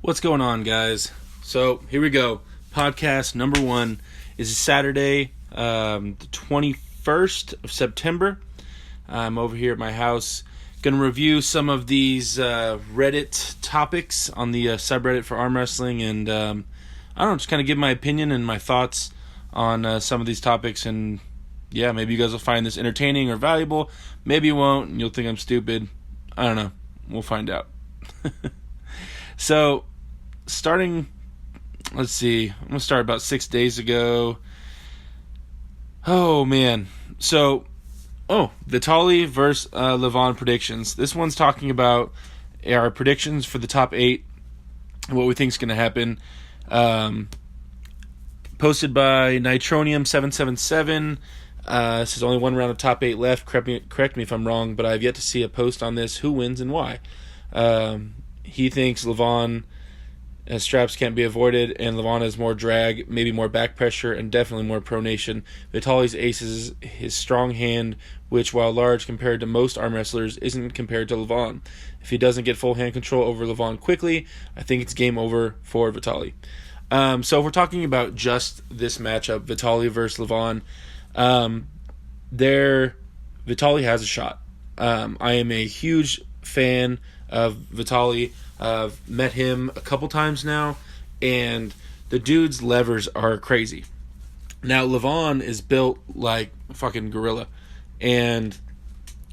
What's going on, guys? So here we go. Podcast number 1 is Saturday, the 21st of September. I'm over here at my house. Going to review some of these Reddit topics on the subreddit for arm wrestling, and I don't know, just kind of give my opinion and my thoughts on some of these topics. And yeah, maybe you guys will find this entertaining or valuable. Maybe you won't, and you'll think I'm stupid. I don't know. We'll find out. So, let's see, I'm going to start about 6 days ago. Oh, man. So, Vitali versus Levon predictions. This one's talking about our predictions for the top 8, what we think is going to happen. Posted by Nitronium777. This is only one round of top 8 left. Correct me if I'm wrong, but I've yet to see a post on this. Who wins and why? He thinks Levon straps can't be avoided, and Levon has more drag, maybe more back pressure, and definitely more pronation. Vitali's ace is his strong hand, which, while large compared to most arm wrestlers, isn't compared to Levon. If he doesn't get full hand control over Levon quickly, I think it's game over for Vitali. So if we're talking about just this matchup, Vitali versus Levon, Vitali has a shot. I am a huge fan of Vitali. I've met him a couple times now, and the dude's levers are crazy. Now, Levon is built like a fucking gorilla, and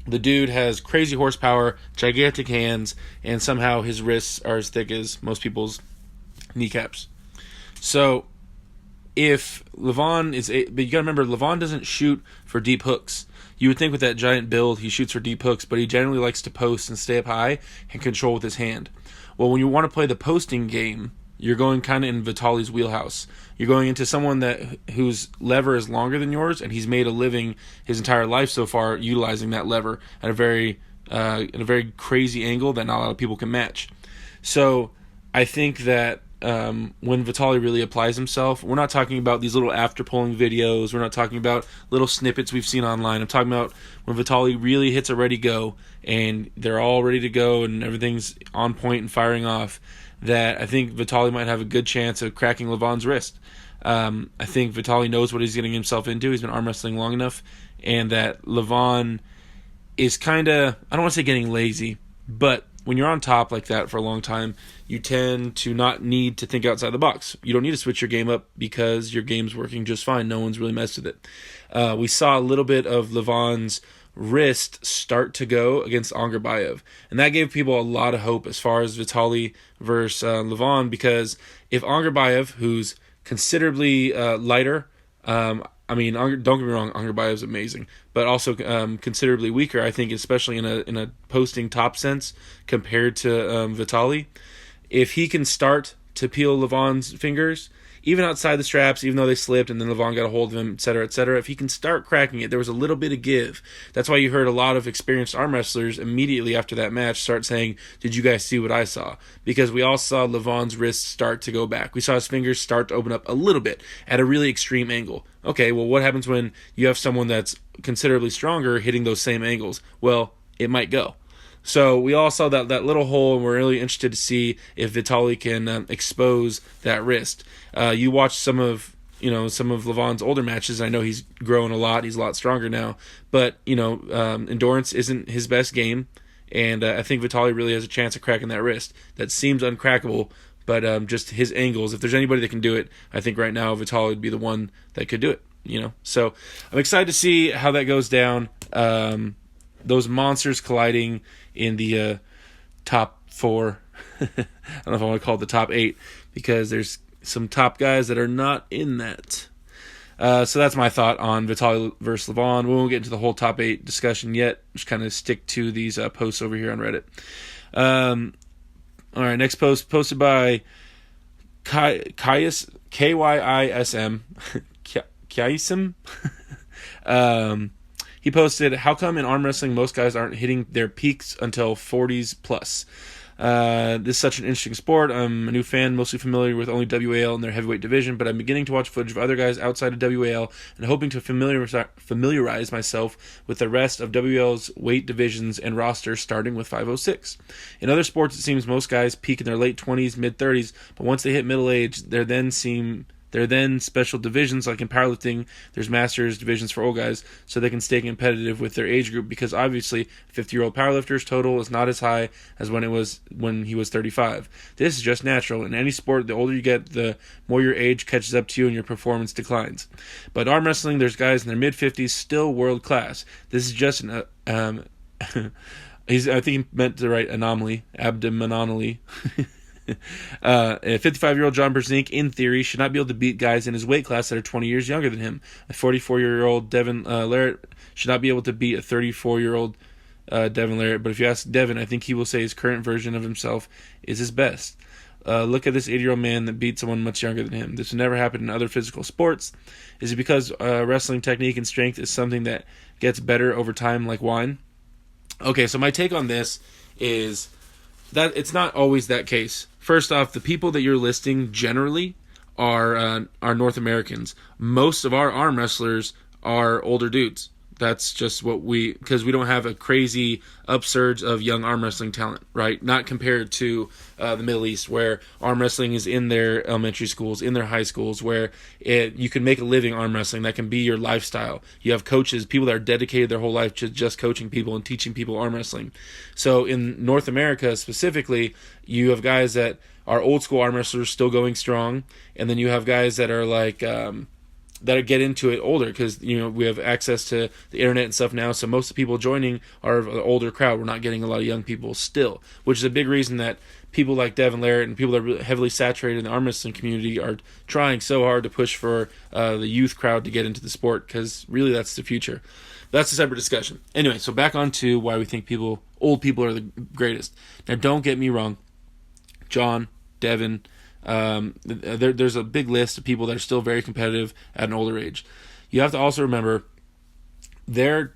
the dude has crazy horsepower, gigantic hands, and somehow his wrists are as thick as most people's kneecaps. So, if Levon but you gotta remember, Levon doesn't shoot for deep hooks. You would think with that giant build, he shoots for deep hooks, but he generally likes to post and stay up high and control with his hand. Well, when you want to play the posting game, you're going kind of in Vitali's wheelhouse. You're going into someone whose lever is longer than yours, and he's made a living his entire life so far utilizing that lever at a very crazy angle that not a lot of people can match. So I think that when Vitali really applies himself, we're not talking about these little after pulling videos. We're not talking about little snippets we've seen online. I'm talking about when Vitali really hits a ready go and they're all ready to go and everything's on point and firing off, that I think Vitali might have a good chance of cracking Levon's wrist. I think Vitali knows what he's getting himself into. He's been arm wrestling long enough, and that Levon is kind of, I don't want to say getting lazy, but when you're on top like that for a long time, you tend to not need to think outside the box. You don't need to switch your game up because your game's working just fine. No one's really messed with it. We saw a little bit of Levon's wrist start to go against Angerbayev, and that gave people a lot of hope as far as Vitali versus Levon, because if Angerbayev, who's considerably lighter, don't get me wrong, Angerbayev's amazing, but also considerably weaker, I think, especially in a posting top sense compared to Vitali. If he can start to peel Levon's fingers, even outside the straps, even though they slipped and then Levon got a hold of him, etc., if he can start cracking it, there was a little bit of give. That's why you heard a lot of experienced arm wrestlers immediately after that match start saying, "Did you guys see what I saw?" Because we all saw Levon's wrists start to go back. We saw his fingers start to open up a little bit at a really extreme angle. Okay, well, what happens when you have someone that's considerably stronger hitting those same angles? Well, it might go. So we all saw that little hole, and we're really interested to see if Vitali can expose that wrist. You watch some of Levon's older matches. I know he's grown a lot. He's a lot stronger now. But endurance isn't his best game, and I think Vitali really has a chance of cracking that wrist. That seems uncrackable, but just his angles. If there's anybody that can do it, I think right now Vitali would be the one that could do it. So I'm excited to see how that goes down. Those monsters colliding in the top 4. I don't know if I want to call it the top 8, because there's some top guys that are not in that. So that's my thought on Vitali versus Levon. We won't get into the whole top 8 discussion yet. Just kind of stick to these posts over here on Reddit. All right, next post posted by Kyism. Kyism. He posted, "How come in arm wrestling most guys aren't hitting their peaks until 40s plus?" This is such an interesting sport. I'm a new fan, mostly familiar with only WAL and their heavyweight division, but I'm beginning to watch footage of other guys outside of WAL and hoping to familiarize myself with the rest of WAL's weight divisions and roster, starting with 506. In other sports, it seems most guys peak in their late 20s, mid-30s, but once they hit middle age, there are then special divisions, like in powerlifting, there's masters divisions for old guys, so they can stay competitive with their age group, because obviously 50-year-old powerlifter's total is not as high as when he was 35. This is just natural. In any sport, the older you get, the more your age catches up to you and your performance declines. But arm wrestling, there's guys in their mid-50s still world class. This is just an I think he meant to write anomaly, abdominomaly. A 55-year-old John Brzenk, in theory, should not be able to beat guys in his weight class that are 20 years younger than him. A 44-year-old Devin Larratt should not be able to beat a 34-year-old Devin Larratt. But if you ask Devin, I think he will say his current version of himself is his best. Look at this 80-year-old man that beat someone much younger than him. This would never happen in other physical sports. Is it because wrestling technique and strength is something that gets better over time, like wine? Okay, so my take on this is that it's not always that case. First off, the people that you're listing generally are North Americans. Most of our arm wrestlers are older dudes. That's just because we don't have a crazy upsurge of young arm wrestling talent, right? Not compared to the Middle East, where arm wrestling is in their elementary schools, in their high schools, where you can make a living arm wrestling. That can be your lifestyle. You have coaches, people that are dedicated their whole life to just coaching people and teaching people arm wrestling. So in North America specifically, you have guys that are old school arm wrestlers still going strong, and then you have guys that are like that get into it older, because we have access to the internet and stuff now, so most of the people joining are of an older crowd. We're not getting a lot of young people still, which is a big reason that people like Devin Larratt and people that are really heavily saturated in the arm wrestling community are trying so hard to push for the youth crowd to get into the sport, because really that's the future. That's a separate discussion. Anyway, so back on to why we think old people are the greatest. Now, don't get me wrong, John, Devin, there's a big list of people that are still very competitive at an older age. You have to also remember their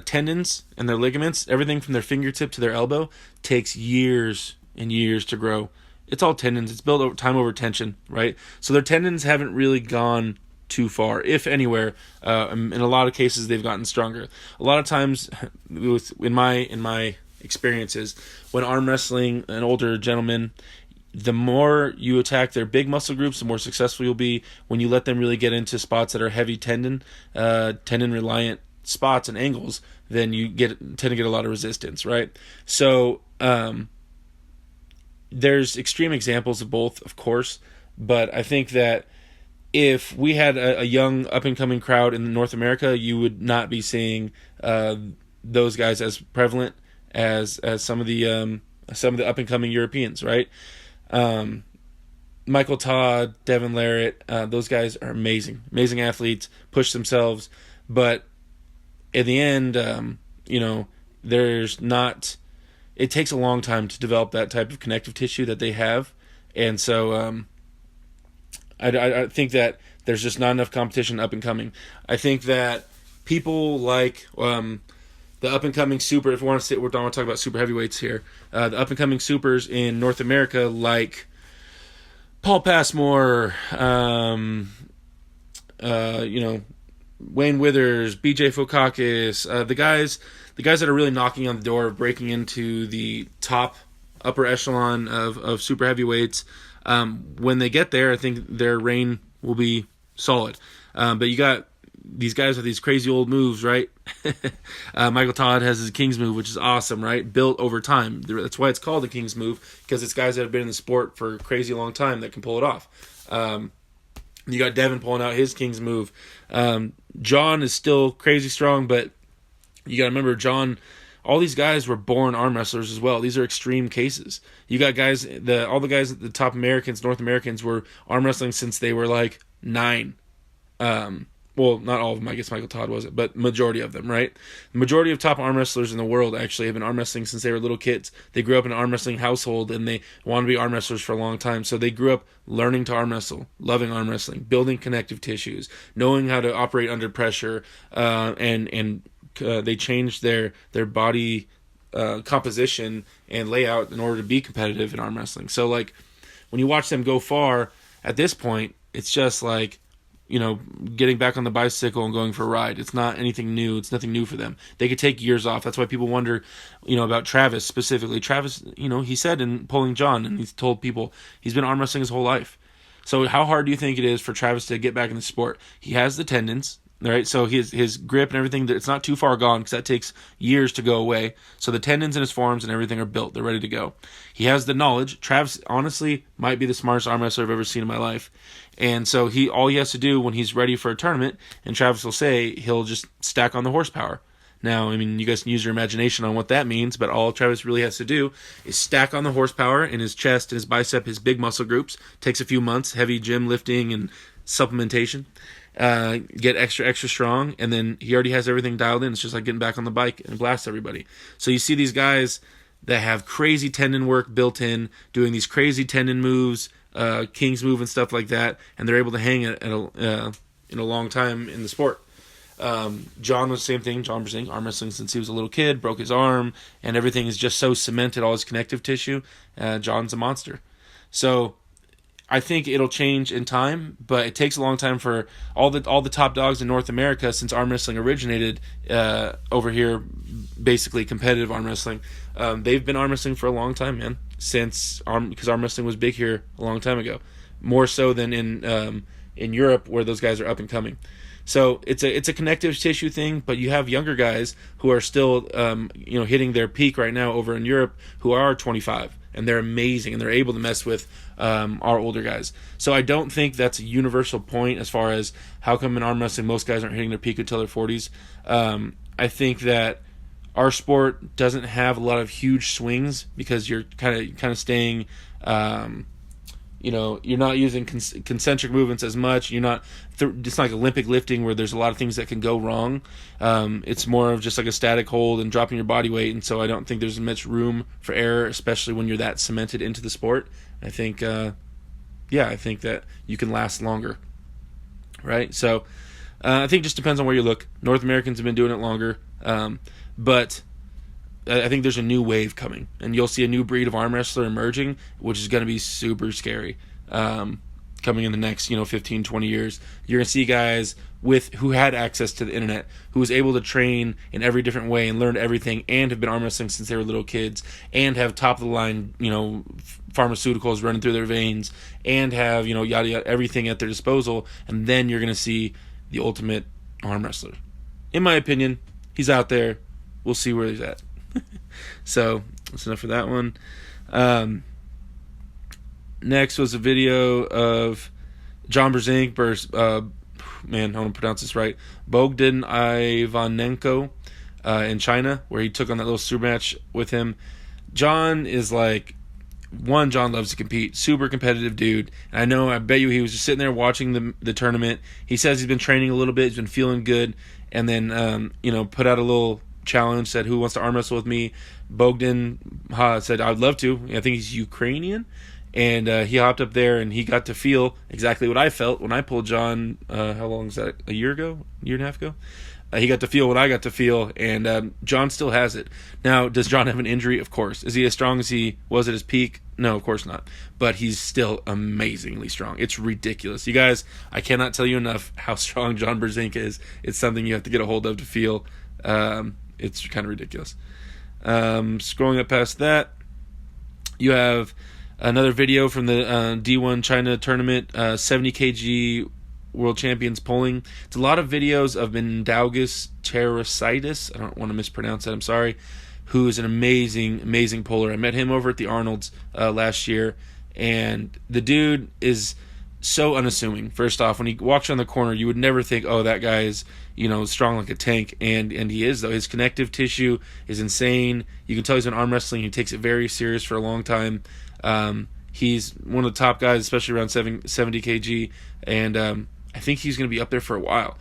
tendons and their ligaments, everything from their fingertip to their elbow, takes years and years to grow. It's all tendons. It's built over time, over tension, right? So their tendons haven't really gone too far, if anywhere. In a lot of cases, they've gotten stronger. A lot of times, in my experiences, when arm wrestling an older gentleman, the more you attack their big muscle groups, the more successful you'll be. When you let them really get into spots that are heavy tendon reliant spots and angles, then you tend to get a lot of resistance, right? So there's extreme examples of both, of course, but I think that if we had a young up-and-coming crowd in North America, you would not be seeing those guys as prevalent as some of the up-and-coming Europeans, right? Michael Todd, Devin Larratt, those guys are amazing athletes, push themselves, but at the end, it takes a long time to develop that type of connective tissue that they have, and so I think that there's just not enough competition up and coming. I think that people like the up-and-coming super, if we want to talk about super heavyweights here, the up-and-coming supers in North America, like Paul Passmore, Wayne Withers, BJ Fokakis, the guys that are really knocking on the door of breaking into the top upper echelon of super heavyweights, when they get there, I think their reign will be solid. But you got these guys with these crazy old moves, right? Michael Todd has his King's move, which is awesome, right? Built over time. That's why it's called the King's move, because it's guys that have been in the sport for a crazy long time that can pull it off. You got Devin pulling out his King's move. John is still crazy strong, but you got to remember, John, all these guys were born arm wrestlers as well. These are extreme cases. You got guys, all the guys at the top Americans, North Americans, were arm wrestling since they were like 9. Well, not all of them. I guess Michael Todd wasn't, but majority of them, right? The majority of top arm wrestlers in the world actually have been arm wrestling since they were little kids. They grew up in an arm wrestling household, and they wanted to be arm wrestlers for a long time. So they grew up learning to arm wrestle, loving arm wrestling, building connective tissues, knowing how to operate under pressure, and they changed their body composition and layout in order to be competitive in arm wrestling. So like when you watch them go far at this point, it's just like, you know, getting back on the bicycle and going for a ride. It's not anything new. It's nothing new for them. They could take years off. That's why people wonder, you know, about Travis specifically. Travis, you know, he said in Pulling John, and he's told people he's been arm wrestling his whole life. So how hard do you think it is for Travis to get back in the sport? He has the tendons, right? So his grip and everything, it's not too far gone because that takes years to go away. So the tendons in his forearms and everything are built. They're ready to go. He has the knowledge. Travis, honestly, might be the smartest arm wrestler I've ever seen in my life. And so all he has to do when he's ready for a tournament, and Travis will say, he'll just stack on the horsepower. Now, I mean, you guys can use your imagination on what that means, but all Travis really has to do is stack on the horsepower in his chest and his bicep, his big muscle groups. Takes a few months, heavy gym lifting and supplementation. Get extra strong, and then he already has everything dialed in. It's just like getting back on the bike and blast everybody. So you see these guys that have crazy tendon work built in, doing these crazy tendon moves, King's move and stuff like that, and they're able to hang in a long time in the sport. John was the same thing. John Brzenk, arm wrestling since he was a little kid, broke his arm, and everything is just so cemented, all his connective tissue. John's a monster. So I think it'll change in time, but it takes a long time for all the top dogs in North America, since arm wrestling originated over here, basically competitive arm wrestling. They've been arm wrestling for a long time, man, because arm wrestling was big here a long time ago, more so than in Europe where those guys are up and coming. So it's a connective tissue thing, but you have younger guys who are still hitting their peak right now over in Europe who are 25, and they're amazing, and they're able to mess with our older guys. So I don't think that's a universal point as far as how come in arm wrestling most guys aren't hitting their peak until their 40s. I think that our sport doesn't have a lot of huge swings because you're kind of staying. You're not using concentric movements as much. You're not. It's not like Olympic lifting where there's a lot of things that can go wrong. It's more of just like a static hold and dropping your body weight, and so I don't think there's much room for error, especially when you're that cemented into the sport. I think, I think that you can last longer, right? So I think it just depends on where you look. North Americans have been doing it longer, but I think there's a new wave coming, and you'll see a new breed of arm wrestler emerging, which is going to be super scary. Coming in the next, 15, 20 years, you're going to see guys who had access to the internet, who was able to train in every different way and learn everything, and have been arm wrestling since they were little kids, and have top of the line, pharmaceuticals running through their veins, and have, yada yada, everything at their disposal. And then you're going to see the ultimate arm wrestler. In my opinion, he's out there. We'll see where he's at. So that's enough for that one. Next was a video of John Brzenk versus I want to pronounce this right, Bogdan Ivanenko in China, where he took on that little super match with him. John is like, John loves to compete, super competitive dude. And I bet you he was just sitting there watching the tournament. He says he's been training a little bit, he's been feeling good, and then put out a little challenge, said, who wants to arm wrestle with me? Bogdan said, I'd love to. I think he's Ukrainian, and he hopped up there, and he got to feel exactly what I felt when I pulled John, how long is that, a year and a half ago? He got to feel what I got to feel, and John still has it. Now, does John have an injury? Of course. Is he as strong as he was at his peak? No, of course not. But he's still amazingly strong. It's ridiculous. You guys, I cannot tell you enough how strong John Brzenk is. It's something you have to get a hold of to feel. It's kind of ridiculous. Scrolling up past that, you have another video from the D1 China tournament, 70 kg world champions pulling. It's a lot of videos of Mindaugas Terrasitis. I don't want to mispronounce that, I'm sorry. Who is an amazing puller. I met him over at the Arnold's last year, and the dude is so unassuming. First off, when he walks around the corner, you would never think, oh, that guy is, strong like a tank, and he is, though. His connective tissue is insane. You can tell he's been arm wrestling. He takes it very serious for a long time. He's one of the top guys, especially around 70 kg, and I think he's going to be up there for a while.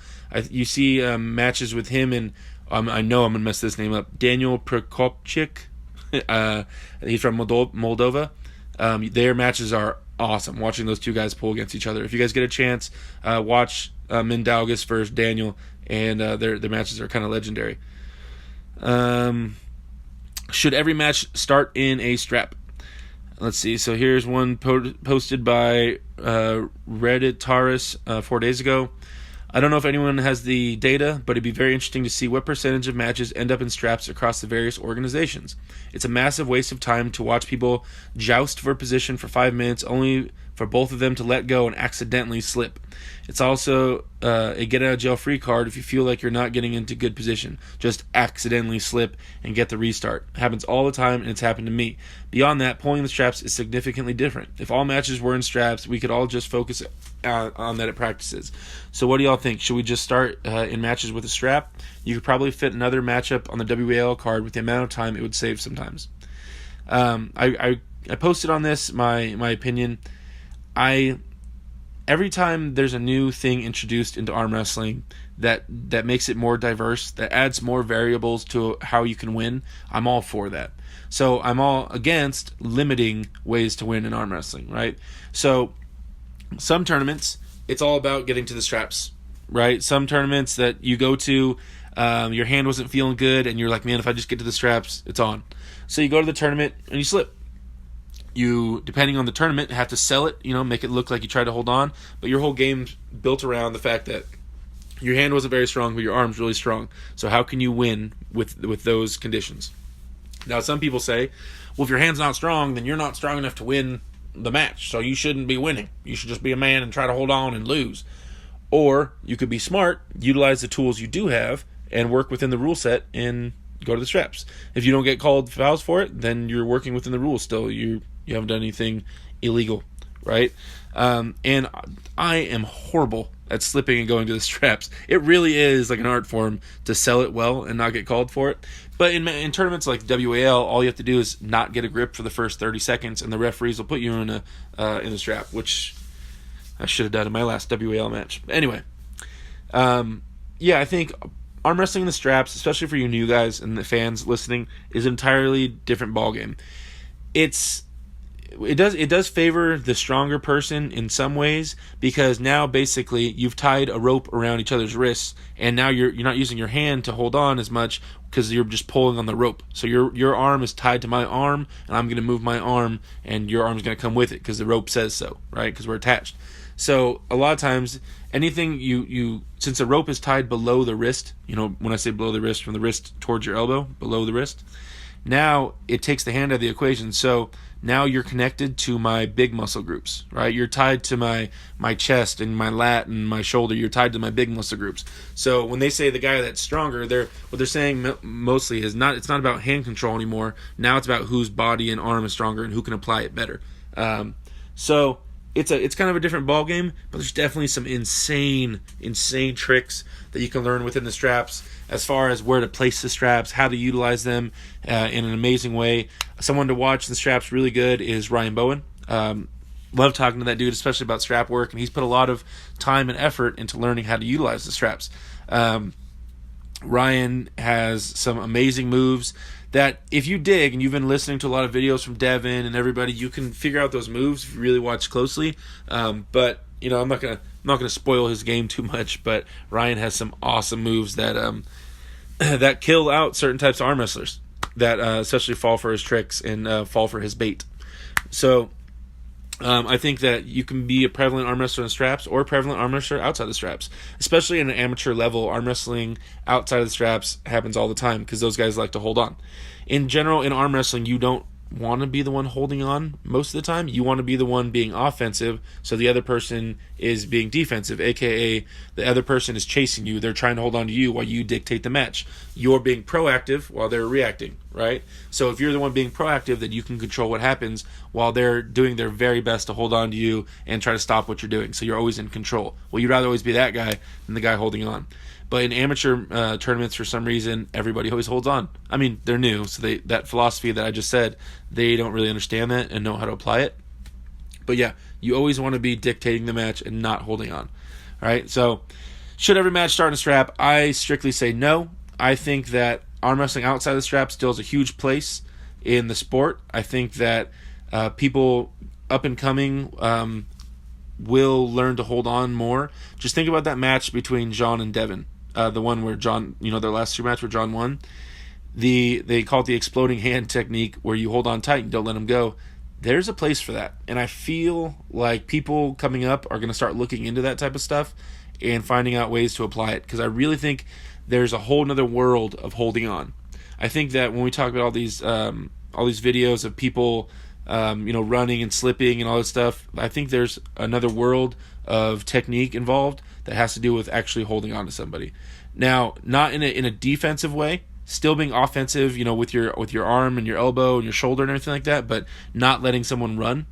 You see matches with him, and I know I'm going to mess this name up, Daniel Prokopchik. He's from Moldova. Their matches are awesome, watching those two guys pull against each other. If you guys get a chance, watch Mindaugas versus Daniel, and their matches are kind of legendary. Should every match start in a strap? Let's see. So here's one posted by Redditaris 4 days ago. I don't know if anyone has the data, but it'd be very interesting to see what percentage of matches end up in straps across the various organizations. It's a massive waste of time to watch people joust for position for 5 minutes only for both of them to let go and accidentally slip. It's also a get-out-of-jail-free card if you feel like you're not getting into good position. Just accidentally slip and get the restart. It happens all the time, and it's happened to me. Beyond that, pulling the straps is significantly different. If all matches were in straps, we could all just focus on that at practices. So what do y'all think? Should we just start in matches with a strap? You could probably fit another matchup on the WAL card with the amount of time it would save sometimes. I posted on this my opinion. Every time there's a new thing introduced into arm wrestling that makes it more diverse, that adds more variables to how you can win, I'm all for that. So I'm all against limiting ways to win in arm wrestling, right? So some tournaments, it's all about getting to the straps, right? Some tournaments that you go to, your hand wasn't feeling good, and you're like, man, if I just get to the straps, it's on. So you go to the tournament, and you slip. You, depending on the tournament, have to sell it, make it look like you tried to hold on, but your whole game's built around the fact that your hand wasn't very strong, but your arm's really strong. So how can you win with those conditions? Now, some people say, well, if your hand's not strong, then you're not strong enough to win the match, so you shouldn't be winning. You should just be a man and try to hold on and lose. Or you could be smart, utilize the tools you do have, and work within the rule set and go to the straps. If you don't get called fouls for it, then you're working within the rules still. You haven't done anything illegal, right? And I am horrible at slipping and going to the straps. It really is like an art form to sell it well and not get called for it. But in tournaments like WAL, all you have to do is not get a grip for the first 30 seconds, and the referees will put you in a strap, which I should have done in my last WAL match. Anyway, I think arm wrestling in the straps, especially for you new guys and the fans listening, is an entirely different ballgame. It does favor the stronger person in some ways, because now basically you've tied a rope around each other's wrists, and now you're not using your hand to hold on as much because you're just pulling on the rope. So your arm is tied to my arm, and I'm going to move my arm, and your arm's going to come with it because the rope says so, right? Because we're attached. So a lot of times, anything you since the rope is tied below the wrist, when I say below the wrist, from the wrist towards your elbow, below the wrist, now it takes the hand out of the equation. So now you're connected to my big muscle groups, right? You're tied to my chest and my lat and my shoulder. You're tied to my big muscle groups. So when they say the guy that's stronger, what they're saying mostly is it's not about hand control anymore. Now it's about whose body and arm is stronger and who can apply it better. So it's kind of a different ball game, but there's definitely some insane tricks that you can learn within the straps, as far as where to place the straps, how to utilize them in an amazing way. Someone to watch the straps really good is Ryan Bowen. Love talking to that dude, especially about strap work, and he's put a lot of time and effort into learning how to utilize the straps. Ryan has some amazing moves that if you dig, and you've been listening to a lot of videos from Devin and everybody, you can figure out those moves if you really watch closely. But I'm not gonna spoil his game too much. But Ryan has some awesome moves that that kill out certain types of arm wrestlers that especially fall for his tricks and fall for his bait. So I think that you can be a prevalent arm wrestler in straps or a prevalent arm wrestler outside the straps. Especially in an amateur level, arm wrestling outside of the straps happens all the time because those guys like to hold on. In general, in arm wrestling, you don't want to be the one holding on most of the time. You want to be the one being offensive, so the other person is being defensive, aka the other person is chasing you. They're trying to hold on to you while you dictate the match. You're being proactive while they're reacting, right? So if you're the one being proactive, then you can control what happens while they're doing their very best to hold on to you and try to stop what you're doing. So you're always in control. Well, you'd rather always be that guy than the guy holding on. But in amateur tournaments, for some reason, everybody always holds on. I mean, they're new, so that philosophy that I just said, they don't really understand that and know how to apply it. But yeah, you always want to be dictating the match and not holding on. All right, so should every match start in a strap? I strictly say no. I think that arm wrestling outside the strap still has a huge place in the sport. I think that people up and coming will learn to hold on more. Just think about that match between John and Devin. The one where John, their last two matches where John won. they call it the exploding hand technique, where you hold on tight and don't let them go. There's a place for that, and I feel like people coming up are going to start looking into that type of stuff and finding out ways to apply it, because I really think there's a whole nother world of holding on. I think that when we talk about all these videos of people running and slipping and all this stuff, I think there's another world of technique involved that has to do with actually holding on to somebody. Now, not in a defensive way, still being offensive, with your arm and your elbow and your shoulder and everything like that, but not letting someone run.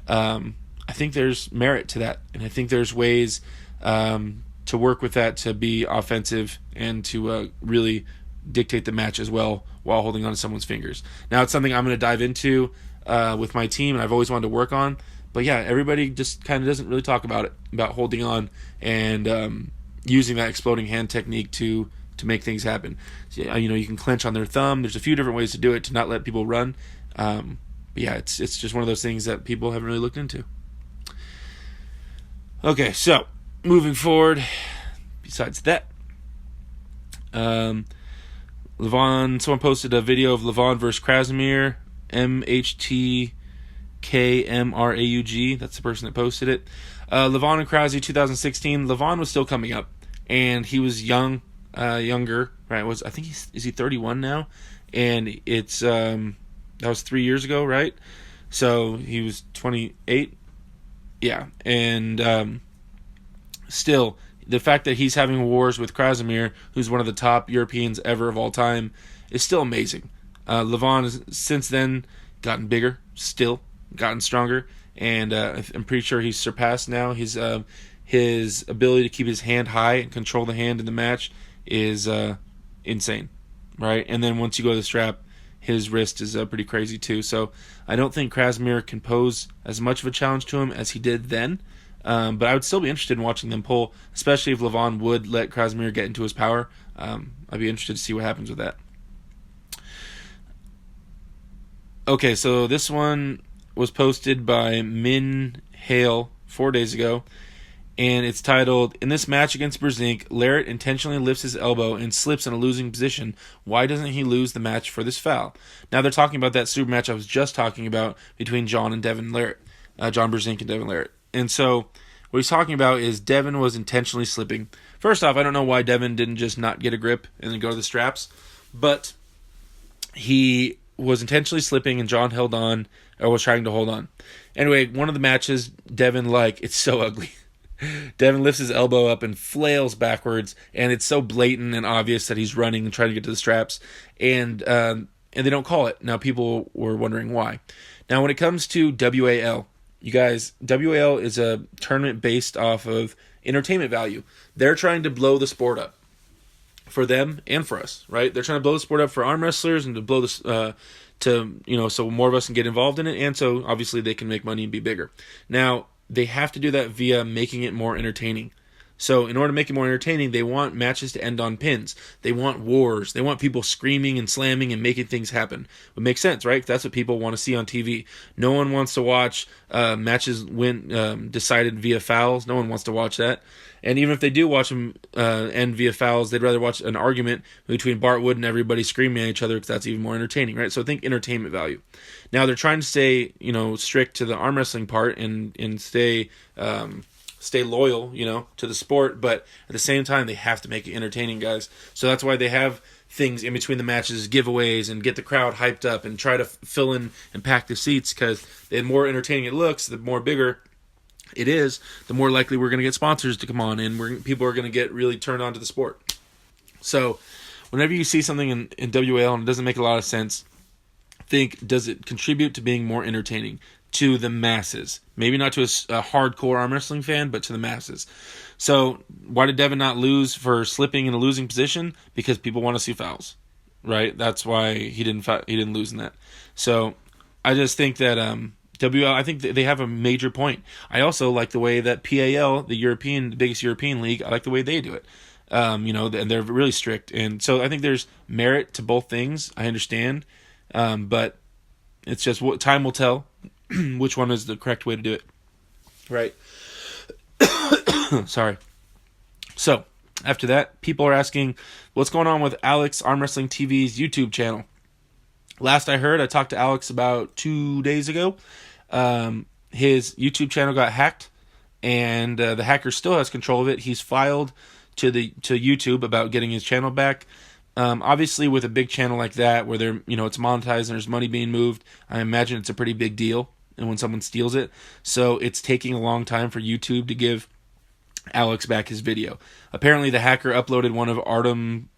I think there's merit to that, and I think there's ways to work with that to be offensive and to really dictate the match as well while holding on to someone's fingers. Now, it's something I'm going to dive into with my team, and I've always wanted to work on. But yeah, everybody just kind of doesn't really talk about it, about holding on and using that exploding hand technique to make things happen. So, you can clench on their thumb. There's a few different ways to do it to not let people run. But yeah, it's just one of those things that people haven't really looked into. Okay, so moving forward, besides that, someone posted a video of Levon versus Krasimir, MHTKMRAUG. That's the person that posted it. Levon and Krause 2016. Levon was still coming up, and he was younger, right? I think is he 31 now? And it's that was 3 years ago, right? So he was 28. Yeah, and still, the fact that he's having wars with Krasimir, who's one of the top Europeans ever of all time, is still amazing. Levon has since then gotten bigger, still gotten stronger, and I'm pretty sure he's surpassed now. His ability to keep his hand high and control the hand in the match is insane, right? And then once you go to the strap, his wrist is pretty crazy too. So I don't think Krasimir can pose as much of a challenge to him as he did then. But I would still be interested in watching them pull, especially if Levon would let Krasimir get into his power. I'd be interested to see what happens with that. Okay, so this one was posted by Min Hale 4 days ago, and it's titled, "In this match against Brzenk, Larrett intentionally lifts his elbow and slips in a losing position. Why doesn't he lose the match for this foul?" Now they're talking about that super match I was just talking about between John and Devin Larrett, John Brzenk and Devin Larrett. And so what he's talking about is Devin was intentionally slipping. First off, I don't know why Devin didn't just not get a grip and then go to the straps, but he was intentionally slipping and John held on, or was trying to hold on. Anyway, one of the matches, Devin, it's so ugly. Devin lifts his elbow up and flails backwards, and it's so blatant and obvious that he's running and trying to get to the straps, and they don't call it. Now, people were wondering why. Now, when it comes to WAL, you guys, WAL is a tournament based off of entertainment value. They're trying to blow the sport up for them and for us, right? They're trying to blow the sport up for arm wrestlers and to blow this so more of us can get involved in it, and so obviously they can make money and be bigger. Now, they have to do that via making it more entertaining. So in order to make it more entertaining, they want matches to end on pins. They want wars. They want people screaming and slamming and making things happen. It makes sense, right? That's what people want to see on TV. No one wants to watch matches decided via fouls. No one wants to watch that. And even if they do watch them end via fouls, they'd rather watch an argument between Bart Wood and everybody screaming at each other, because that's even more entertaining, right? So think entertainment value. Now they're trying to stay, strict to the arm wrestling part and stay loyal, to the sport, but at the same time, they have to make it entertaining, guys. So that's why they have things in between the matches, giveaways, and get the crowd hyped up and try to fill in and pack the seats, because the more entertaining it looks, the more bigger it is, the more likely we're going to get sponsors to come on, and people are going to get really turned on to the sport. So whenever you see something in WAL and it doesn't make a lot of sense, think, does it contribute to being more entertaining to the masses? Maybe not to a hardcore arm wrestling fan, but to the masses. So why did Devin not lose for slipping in a losing position? Because people want to see fouls, right? That's why he didn't lose in that. So I just think that WL, I think they have a major point. I also like the way that PAL, the biggest European league, I like the way they do it. And they're really strict. And so I think there's merit to both things. I understand. But it's just what time will tell which one is the correct way to do it. Right. Sorry. So After that, people are asking what's going on with Alex Arm Wrestling TV's YouTube channel. Last I heard, I talked to Alex about 2 days ago. His YouTube channel got hacked, and the hacker still has control of it. He's filed to YouTube about getting his channel back. Obviously, with a big channel like that, where it's monetized and there's money being moved, I imagine it's a pretty big deal. And when someone steals it, so it's taking a long time for YouTube to give Alex back his video. Apparently, the hacker uploaded one of Artem's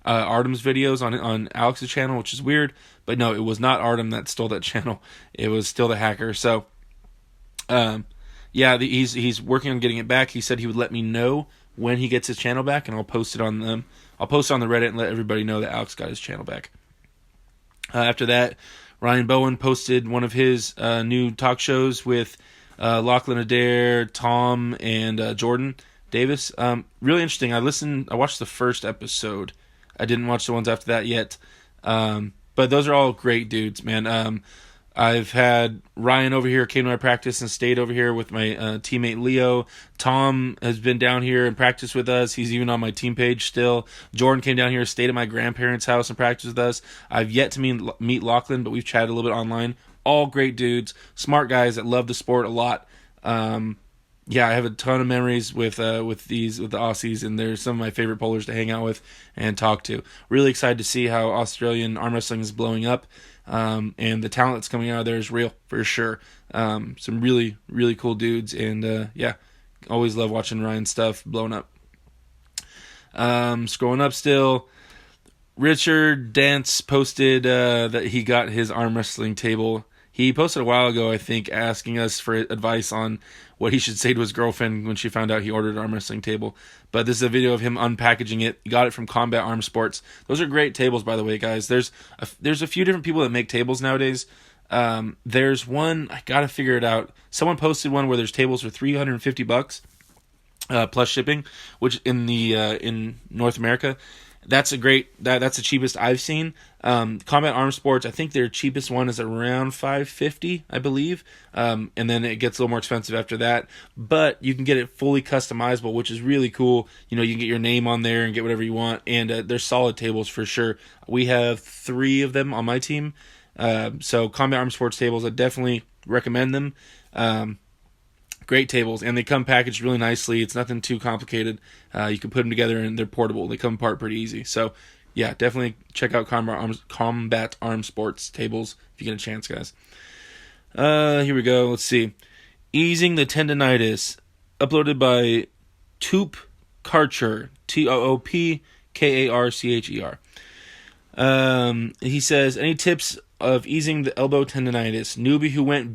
videos on Alex's channel, which is weird. But no, it was not Artem that stole that channel. It was still the hacker. So, he's working on getting it back. He said he would let me know when he gets his channel back, and I'll post it on them. I'll post it on the Reddit and let everybody know that Alex got his channel back. After that, Ryan Bowen posted one of his new talk shows with Lachlan Adair, Tom, and Jordan Davis. Really interesting. I watched the first episode. I didn't watch the ones after that yet. But those are all great dudes, man. I've had Ryan over here, came to my practice and stayed over here with my teammate Leo. Tom has been down here and practiced with us. He's even on my team page still. Jordan came down here, stayed at my grandparents' house and practiced with us. I've yet to meet Lachlan, but we've chatted a little bit online. All great dudes, smart guys that love the sport a lot. I have a ton of memories with the Aussies, and they're some of my favorite pollers to hang out with and talk to. Really excited to see how Australian arm wrestling is blowing up, and the talent that's coming out of there is real for sure. Some really, really cool dudes, and always love watching Ryan's stuff blowing up. Scrolling up still, Richard Dance posted that he got his arm wrestling table. He posted a while ago, I think, asking us for advice on what he should say to his girlfriend when she found out he ordered an arm wrestling table. But this is a video of him unpackaging it. He got it from Combat Arm Sports. Those are great tables, by the way, guys. There's a few different people that make tables nowadays. There's one, I gotta figure it out. Someone posted one where there's tables for $350 plus shipping, which in North America. That's that's the cheapest I've seen. Combat Arm Sports, I think their cheapest one is around $550, I believe. And then it gets a little more expensive after that. But you can get it fully customizable, which is really cool. You can get your name on there and get whatever you want. And they're solid tables for sure. We have 3 of them on my team. So Combat Arm Sports tables, I definitely recommend them. Great tables, and they come packaged really nicely. It's nothing too complicated. You can put them together, and they're portable. They come apart pretty easy. So, yeah, definitely check out Combat Arm Sports tables if you get a chance, guys. Here we go. Let's see. Easing the Tendonitis, uploaded by Toop Karcher, TOOPKARCHER. He says, any tips of easing the elbow tendonitis? Newbie who went a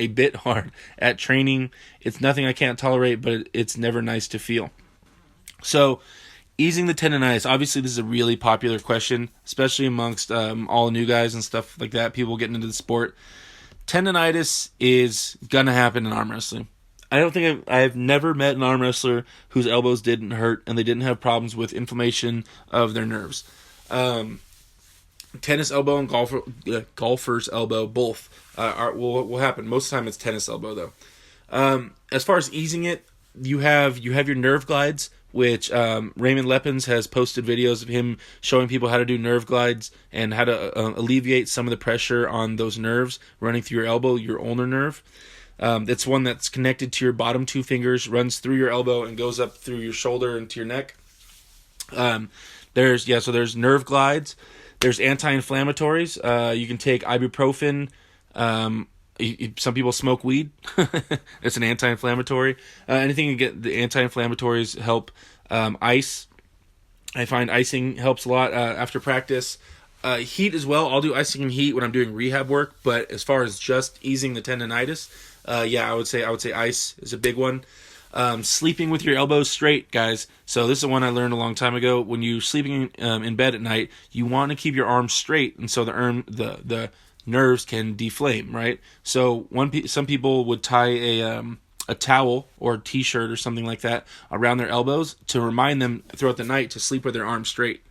bit hard at training. It's nothing I can't tolerate, but it's never nice to feel. So, easing the tendonitis. Obviously, this is a really popular question, especially amongst all new guys and stuff like that, people getting into the sport. Tendonitis is gonna happen in arm wrestling. I don't think I've never met an arm wrestler whose elbows didn't hurt and they didn't have problems with inflammation of their nerves. Tennis elbow and golfer's elbow both will happen. Most of the time it's tennis elbow though. As far as easing it, you have your nerve glides, which Raymond Lepins has posted videos of him showing people how to do nerve glides and how to alleviate some of the pressure on those nerves running through your elbow, your ulnar nerve. It's one that's connected to your bottom 2 fingers, runs through your elbow and goes up through your shoulder and to your neck. There's nerve glides. There's anti-inflammatories. You can take ibuprofen. Some people smoke weed. It's an anti-inflammatory. Anything to get the anti-inflammatories help. Ice. I find icing helps a lot after practice. Heat as well. I'll do icing and heat when I'm doing rehab work. But as far as just easing the tendonitis, I would say ice is a big one. Sleeping with your elbows straight, guys. So this is one I learned a long time ago. When you're sleeping in bed at night, you want to keep your arms straight, and so the nerves can deflame, right? So some people would tie a towel or a t-shirt or something like that around their elbows to remind them throughout the night to sleep with their arms straight.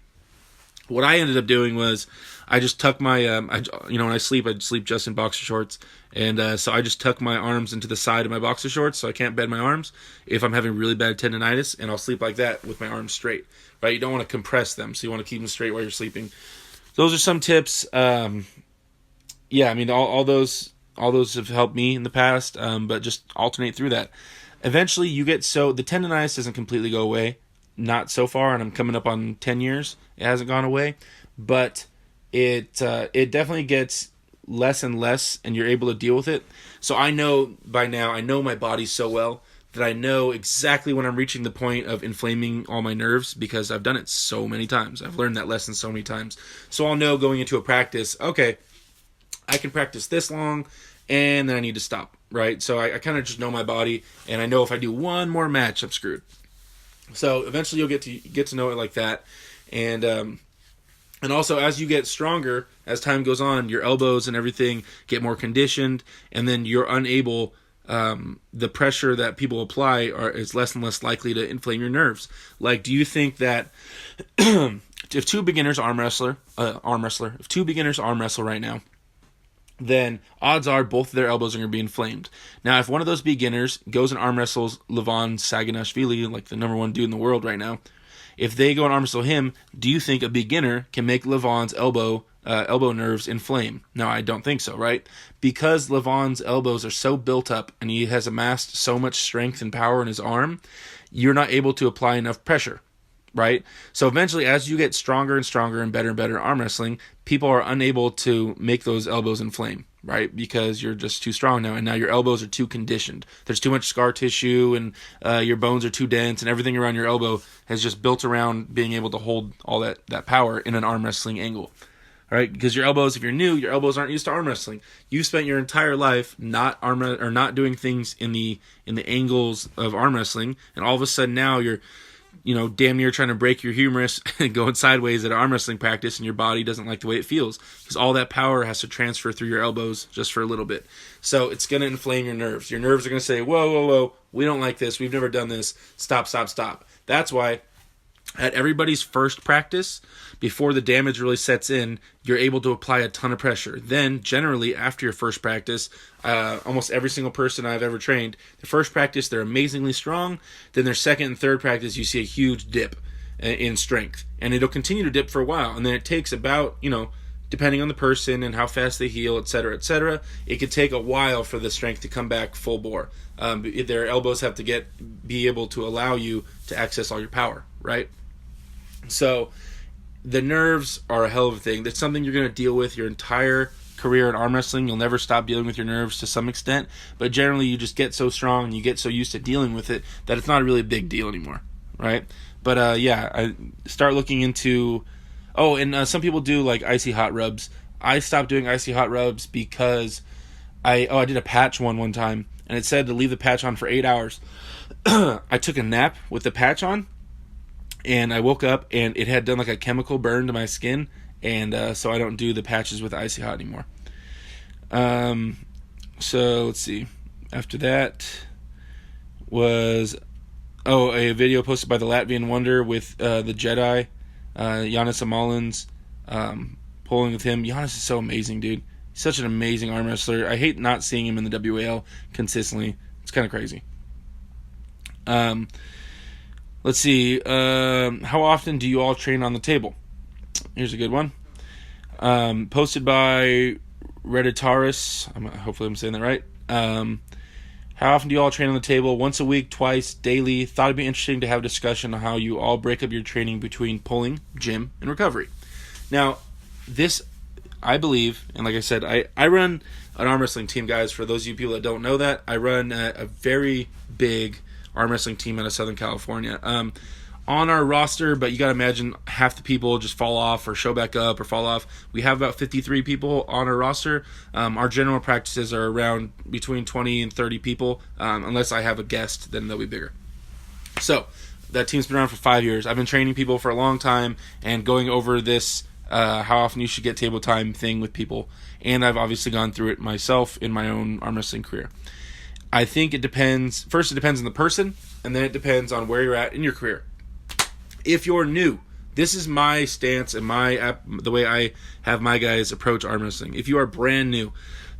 What I ended up doing was I just tuck my, when I sleep just in boxer shorts. And so I just tuck my arms into the side of my boxer shorts so I can't bend my arms if I'm having really bad tendonitis, and I'll sleep like that with my arms straight, right? You don't want to compress them, so you want to keep them straight while you're sleeping. Those are some tips. Yeah, I mean, all those have helped me in the past, but just alternate through that. Eventually, the tendonitis doesn't completely go away. Not so far, and I'm coming up on 10 years. It hasn't gone away, but it definitely gets less and less, and you're able to deal with it. So I know by now, I know my body so well that I know exactly when I'm reaching the point of inflaming all my nerves, because I've done it so many times. I've learned that lesson so many times. So I'll know going into a practice, okay, I can practice this long, and then I need to stop, right? So I kind of just know my body, and I know if I do one more match, I'm screwed. So eventually you'll get to know it like that, and also as you get stronger, as time goes on, your elbows and everything get more conditioned, and then you're unable. The pressure that people apply is less and less likely to inflame your nerves. Like, do you think that if two beginners arm wrestle right now, then odds are both of their elbows are going to be inflamed. Now, if one of those beginners goes and arm wrestles Levon Saginashvili, like the number one dude in the world right now, if they go and arm wrestle him, do you think a beginner can make Levon's elbow nerves inflame? No, I don't think so, right? Because Levon's elbows are so built up and he has amassed so much strength and power in his arm, you're not able to apply enough pressure, right? So eventually, as you get stronger and stronger and better at arm wrestling, people are unable to make those elbows inflame, right? Because you're just too strong now, and now your elbows are too conditioned. There's too much scar tissue, and your bones are too dense, and everything around your elbow has just built around being able to hold all that power in an arm wrestling angle. All right, because your elbows, if you're new, your elbows aren't used to arm wrestling. You spent your entire life not doing things in the angles of arm wrestling, and all of a sudden now you're damn near trying to break your humerus and going sideways at arm wrestling practice, and your body doesn't like the way it feels because all that power has to transfer through your elbows just for a little bit. So it's going to inflame your nerves. Your nerves are going to say, whoa, we don't like this. We've never done this. Stop. That's why at everybody's first practice, before the damage really sets in, you're able to apply a ton of pressure. Then, generally, after your first practice, almost every single person I've ever trained, the first practice, they're amazingly strong. Then their second and third practice, you see a huge dip in strength. And it'll continue to dip for a while. And then it takes about, depending on the person and how fast they heal, et cetera, it could take a while for the strength to come back full bore. Their elbows have to be able to allow you to access all your power, right? So the nerves are a hell of a thing. That's something you're going to deal with your entire career in arm wrestling. You'll never stop dealing with your nerves to some extent, but generally you just get so strong and you get so used to dealing with it that it's not really a big deal anymore, right? But I start looking into and some people do like icy hot rubs. I stopped doing icy hot rubs because I did a patch one time, and it said to leave the patch on for 8 hours. I took a nap with the patch on, and I woke up and it had done like a chemical burn to my skin, and so I don't do the patches with icy hot anymore. So let's see. After that was a video posted by the Latvian Wonder with the Jedi, Giannis Amalins, pulling with him. Giannis is so amazing, dude. He's such an amazing arm wrestler. I hate not seeing him in the WAL consistently. It's kind of crazy. Let's see. How often do you all train on the table? Here's a good one. Posted by Redditaris. Hopefully I'm saying that right. How often do you all train on the table? Once a week, twice, daily. Thought it'd be interesting to have a discussion on how you all break up your training between pulling, gym, and recovery. Now, this, I believe, and like I said, I run an arm wrestling team, guys. For those of you people that don't know that, I run a very big arm wrestling team out of Southern California. On our roster, but you got to imagine half the people just fall off or show back up or fall off. We have about 53 people on our roster. Our general practices are around between 20 and 30 people. Unless I have a guest, then they'll be bigger. So that team's been around for 5 years. I've been training people for a long time and going over this how often you should get table time thing with people. And I've obviously gone through it myself in my own arm wrestling career. I think it depends. First, it depends on the person, and then it depends on where you're at in your career. If you're new This is my stance and the way I have my guys approach arm wrestling. If you are brand new,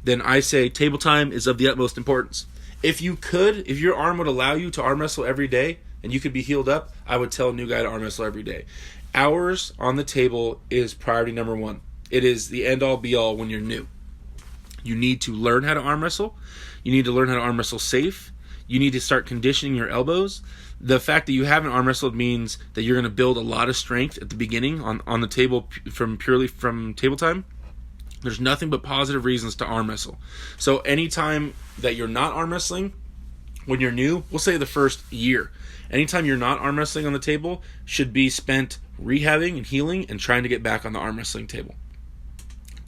then I say table time is of the utmost importance. If your arm would allow you to arm wrestle every day and you could be healed up, I would tell a new guy to arm wrestle every day. Hours on the table is priority number one. It is the end all be all when you're new. You need to learn how to arm wrestle. You need to learn how to arm wrestle safe. You need to start conditioning your elbows. The fact that you haven't arm wrestled means that you're going to build a lot of strength at the beginning on the table purely from table time. There's nothing but positive reasons to arm wrestle. So anytime that you're not arm wrestling, when you're new, we'll say the first year, anytime you're not arm wrestling on the table should be spent rehabbing and healing and trying to get back on the arm wrestling table.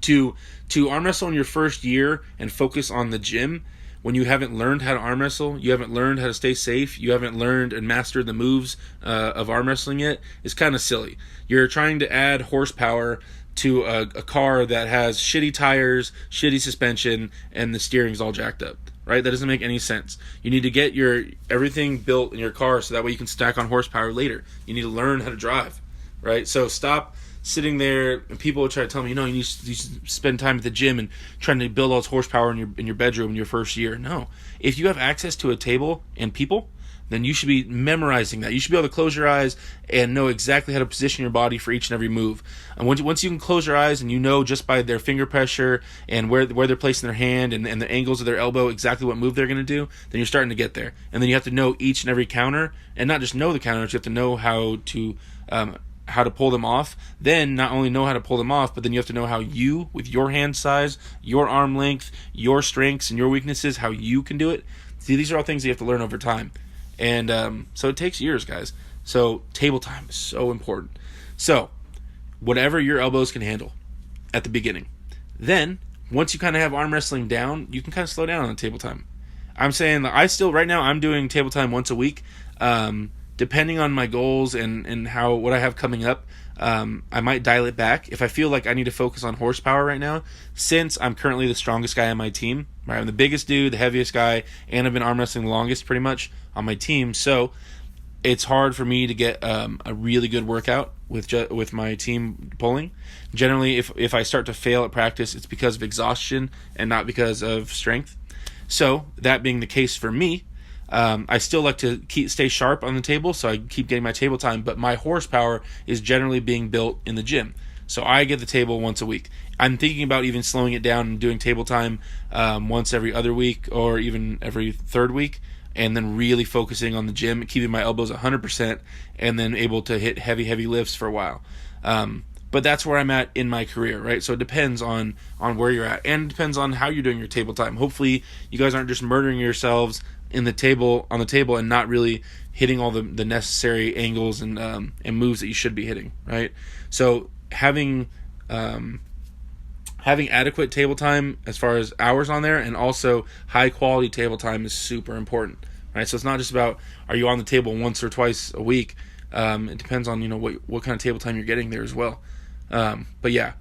To arm wrestle in your first year and focus on the gym when you haven't learned how to arm wrestle, you haven't learned how to stay safe, you haven't learned and mastered the moves of arm wrestling yet, is kind of silly. You're trying to add horsepower to a car that has shitty tires, shitty suspension, and the steering's all jacked up, right? That doesn't make any sense. You need to get everything built in your car so that way you can stack on horsepower later. You need to learn how to drive, right? So stop sitting there and people will try to tell me, you need to spend time at the gym and trying to build all this horsepower in your bedroom in your first year. No. If you have access to a table and people, then you should be memorizing that. You should be able to close your eyes and know exactly how to position your body for each and every move. And once you can close your eyes and you know just by their finger pressure and where they're placing their hand and the angles of their elbow exactly what move they're going to do, then you're starting to get there. And then you have to know each and every counter, and not just know the counters, you have to know how to pull them off. Then not only know how to pull them off, but then you have to know how you, with your hand size, your arm length, your strengths and your weaknesses, how you can do it. See, these are all things you have to learn over time. And so it takes years, guys. So table time is so important. So whatever your elbows can handle at the beginning. Then once you kind of have arm wrestling down, you can kind of slow down on the table time. I'm saying that right now I'm doing table time once a week. Depending on my goals and what I have coming up, I might dial it back. If I feel like I need to focus on horsepower right now, since I'm currently the strongest guy on my team, right? I'm the biggest dude, the heaviest guy, and I've been arm wrestling the longest pretty much on my team. So it's hard for me to get a really good workout with my team pulling. Generally, if I start to fail at practice, it's because of exhaustion and not because of strength. So that being the case for me, I still like to stay sharp on the table, so I keep getting my table time, but my horsepower is generally being built in the gym. So I get the table once a week. I'm thinking about even slowing it down and doing table time once every other week or even every third week, and then really focusing on the gym, keeping my elbows 100%, and then able to hit heavy lifts for a while. But that's where I'm at in my career, right? So it depends on where you're at, and it depends on how you're doing your table time. Hopefully you guys aren't just murdering yourselves on the table and not really hitting all the necessary angles and moves that you should be hitting, right? So having adequate table time as far as hours on there, and also high quality table time is super important, right? So it's not just about are you on the table once or twice a week. It depends on what kind of table time you're getting there as well. But yeah,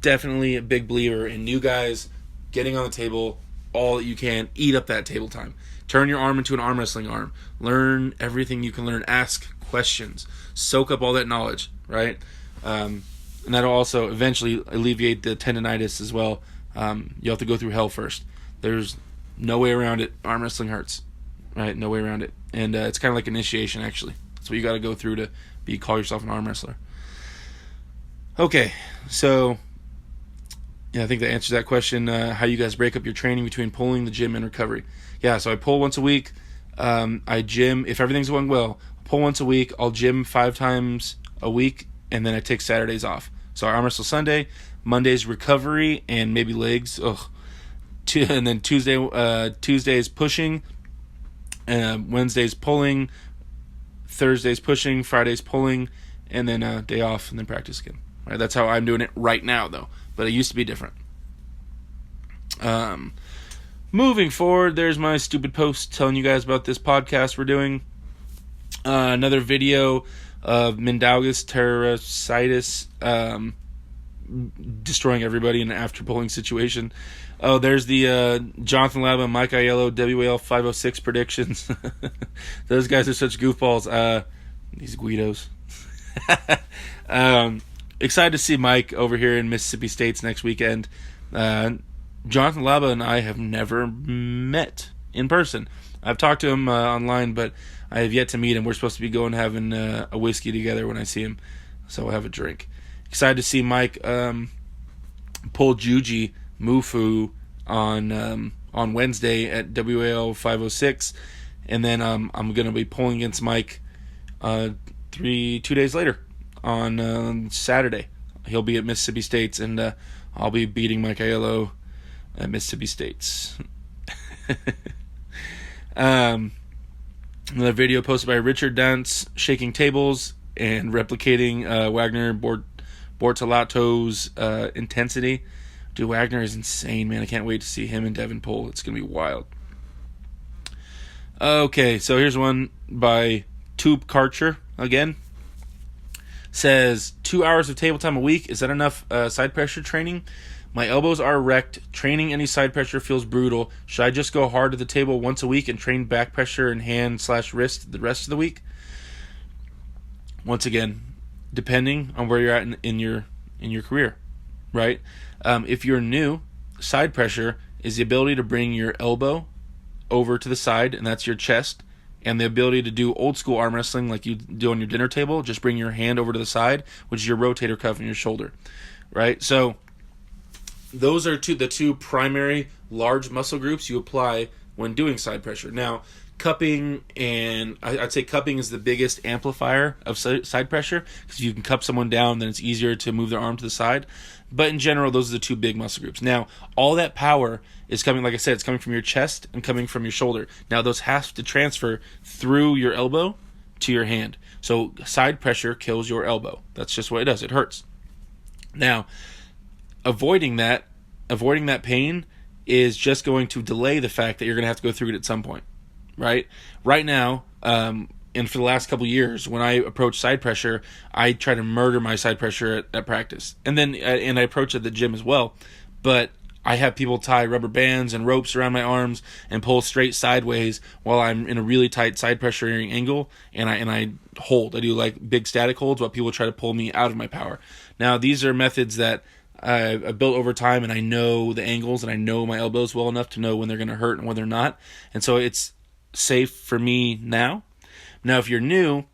definitely a big believer in new guys getting on the table all that you can. Eat up that table time. Turn your arm into an arm wrestling arm. Learn everything you can learn. Ask questions. Soak up all that knowledge, right? And that'll also eventually alleviate the tendonitis as well. You have to go through hell first. There's no way around it. Arm wrestling hurts, right? No way around it. And it's kind of like initiation, actually. That's what you got to go through to call yourself an arm wrestler. Okay, so yeah, I think that answers that question. How you guys break up your training between pulling, the gym, and recovery. Yeah, so I pull once a week. I gym. If everything's going well, I'll pull once a week. I'll gym 5 times a week, and then I take Saturdays off. So I arm wrestle Sunday, Monday's recovery, and maybe legs. And then Tuesday's pushing, Wednesday's pulling, Thursday's pushing, Friday's pulling, and then day off, and then practice again. Right, that's how I'm doing it right now, though. But it used to be different. Moving forward, there's my stupid post telling you guys about this podcast we're doing. Another video of Mindaugas terroricitis destroying everybody in an after-pulling situation. Oh, there's the Jonathan Lab and Mike Aiello WAL 506 predictions. Those guys are such goofballs. These Guidos. Excited to see Mike over here in Mississippi State's next weekend. Jonathan Laba and I have never met in person. I've talked to him online, but I have yet to meet him. We're supposed to be going having a whiskey together when I see him, so we'll have a drink. Excited to see Mike pull Juji Mufu on Wednesday at WAL 506, and then I'm going to be pulling against Mike 2 days later on Saturday. He'll be at Mississippi State's, and I'll be beating Mike Aiello at Mississippi State's. Another video posted by Richard Dance shaking tables and replicating Wagner Bortolato's intensity. Dude, Wagner is insane, man. I can't wait to see him and Devin Pohl. It's going to be wild. Okay, so here's one by Tube Karcher again. Says, 2 hours of table time a week. Is that enough side pressure training? My elbows are wrecked. Training any side pressure feels brutal. Should I just go hard at the table once a week and train back pressure and hand/wrist the rest of the week? Once again, depending on where you're at in your career, right? If you're new, side pressure is the ability to bring your elbow over to the side, and that's your chest, and the ability to do old school arm wrestling like you do on your dinner table. Just bring your hand over to the side, which is your rotator cuff in your shoulder, right? So those are the two primary large muscle groups you apply when doing side pressure. Now, cupping, and I'd say cupping is the biggest amplifier of side pressure, because you can cup someone down, then it's easier to move their arm to the side. But in general, those are the two big muscle groups. Now, all that power is coming, like I said, it's coming from your chest and coming from your shoulder. Now, those have to transfer through your elbow to your hand. So side pressure kills your elbow. That's just what it does. It hurts. Now, avoiding that pain is just going to delay the fact that you're going to have to go through it at some point, right? Right now, and for the last couple of years, when I approach side pressure, I try to murder my side pressure at practice. And then and I approach at the gym as well. But I have people tie rubber bands and ropes around my arms and pull straight sideways while I'm in a really tight side pressuring angle, and I hold. I do like big static holds while people try to pull me out of my power. Now, these are methods that I've built over time, and I know the angles, and I know my elbows well enough to know when they're going to hurt and when they're not. And so it's safe for me now. Now, if you're new,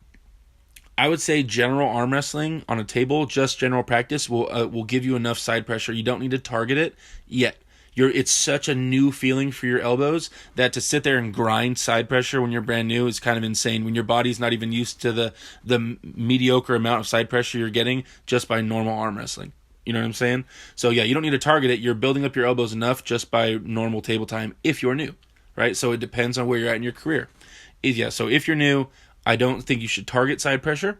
I would say general arm wrestling on a table, just general practice, will give you enough side pressure. You don't need to target it yet. It's such a new feeling for your elbows that to sit there and grind side pressure when you're brand new is kind of insane, when your body's not even used to the mediocre amount of side pressure you're getting just by normal arm wrestling. You know what I'm saying? So yeah, you don't need to target it. You're building up your elbows enough just by normal table time if you're new, right? So it depends on where you're at in your career. Yeah, so if you're new, I don't think you should target side pressure.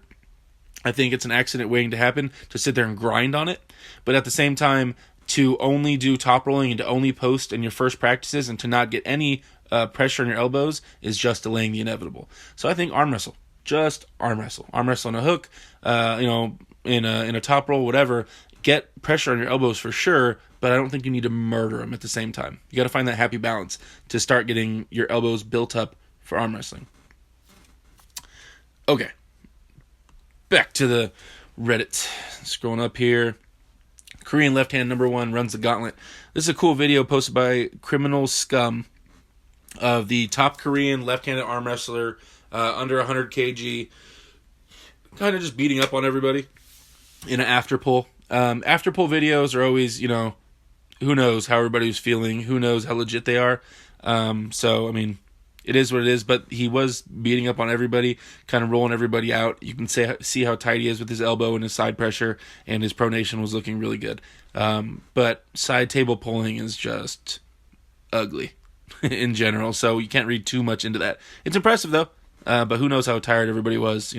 I think it's an accident waiting to happen to sit there and grind on it. But at the same time, to only do top rolling and to only post in your first practices and to not get any pressure on your elbows is just delaying the inevitable. So I think arm wrestle. Just arm wrestle. Arm wrestle on a hook, in a top roll, whatever. Get pressure on your elbows for sure, but I don't think you need to murder them at the same time. You got to find that happy balance to start getting your elbows built up for arm wrestling. Okay. Back to the Reddit. Scrolling up here. Korean left hand number 1 runs the gauntlet. This is a cool video posted by Criminal Scum of the top Korean left-handed arm wrestler under 100 kg, kind of just beating up on everybody in an after pull. After pull videos are always, who knows how everybody's feeling, who knows how legit they are. So, I mean, it is what it is, but he was beating up on everybody, kind of rolling everybody out. You can see how tight he is with his elbow and his side pressure, and his pronation was looking really good. But side table pulling is just ugly in general, so you can't read too much into that. It's impressive, though, but who knows how tired everybody was,